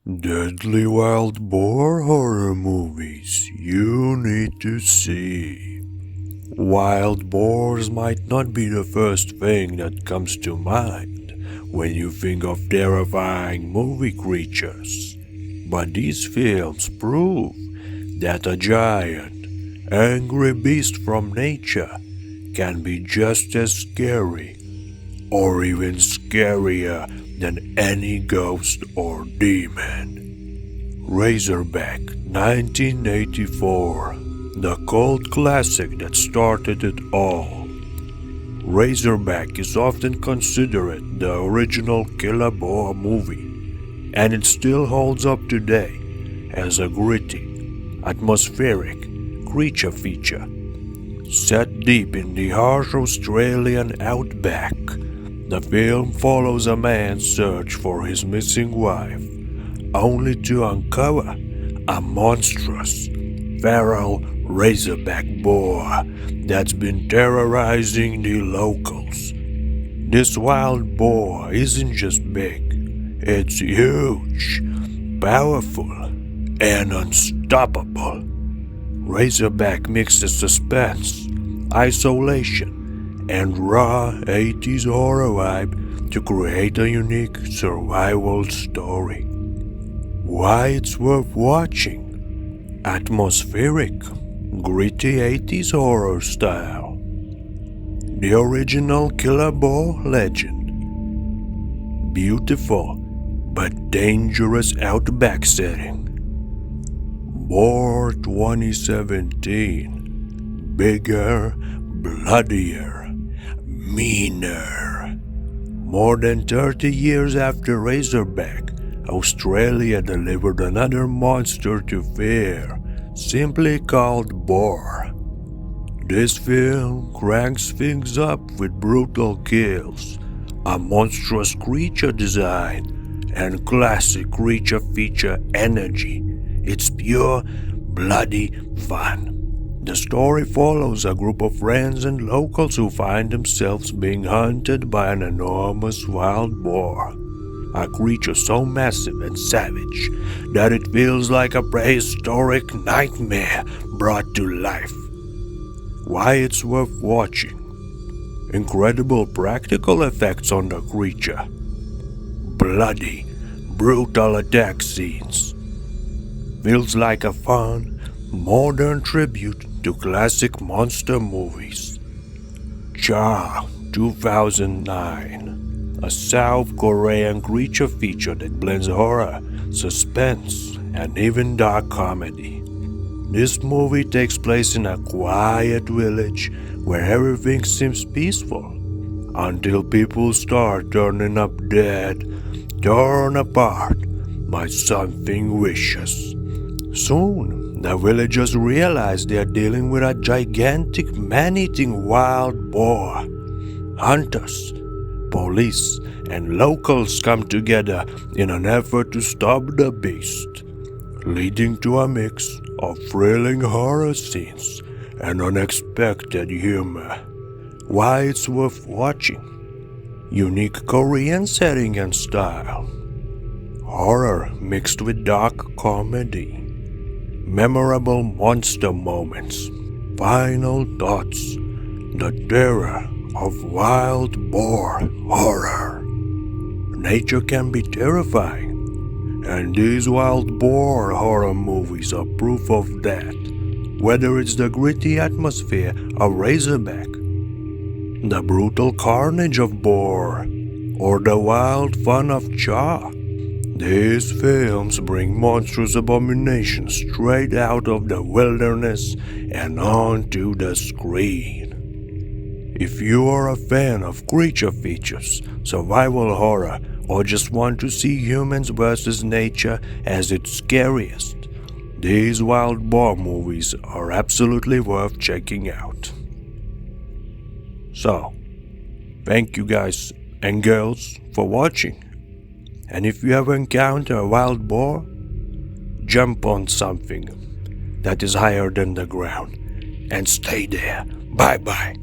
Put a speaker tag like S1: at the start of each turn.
S1: Deadly Wild Boar horror movies you need to see. Wild boars might not be the first thing that comes to mind when you think of terrifying movie creatures, but these films prove that a giant, angry beast from nature can be just as scary, or even scarier than any ghost or demon. Razorback 1984, the cult classic that started it all. Razorback is often considered the original killer boar movie, and it still holds up today as a gritty, atmospheric creature feature. Set deep in the harsh Australian outback, the film follows a man's search for his missing wife, only to uncover a monstrous, feral razorback boar that's been terrorizing the locals. This wild boar isn't just big, it's huge, powerful, and unstoppable. Razorback mixes suspense, isolation, and raw 80s horror vibe to create a unique survival story. Why it's worth watching? Atmospheric, gritty 80s horror style. The original killer boar legend. Beautiful but dangerous outback setting. Boar 2017. Bigger, bloodier, meaner. More than 30 years after Razorback, Australia delivered another monster to fear, simply called Boar. This film cranks things up with brutal kills, a monstrous creature design, and classic creature feature energy. It's pure, bloody fun. The story follows a group of friends and locals who find themselves being hunted by an enormous wild boar. A creature so massive and savage that it feels like a prehistoric nightmare brought to life. Why it's worth watching. Incredible practical effects on the creature. Bloody, brutal attack scenes. Feels like a fun, modern tribute to classic monster movies. Chaw 2009, a South Korean creature feature that blends horror, suspense, and even dark comedy. This movie takes place in a quiet village where everything seems peaceful, until people start turning up dead, torn apart by something vicious. Soon, the villagers realize they are dealing with a gigantic man-eating wild boar. Hunters, police, and locals come together in an effort to stop the beast, leading to a mix of thrilling horror scenes and unexpected humor. Why it's worth watching. Unique Korean setting and style. Horror mixed with dark comedy. Memorable monster moments. Final thoughts. The terror of wild boar horror. Nature can be terrifying, and these wild boar horror movies are proof of that. Whether it's the gritty atmosphere of Razorback, the brutal carnage of Boar, or the wild fun of Chaw, these films bring monstrous abominations straight out of the wilderness and onto the screen. If you are a fan of creature features, survival horror, or just want to see humans versus nature as its scariest, these wild boar movies are absolutely worth checking out. So, thank you guys and girls for watching. And if you ever encounter a wild boar, jump on something that is higher than the ground and stay there. Bye bye.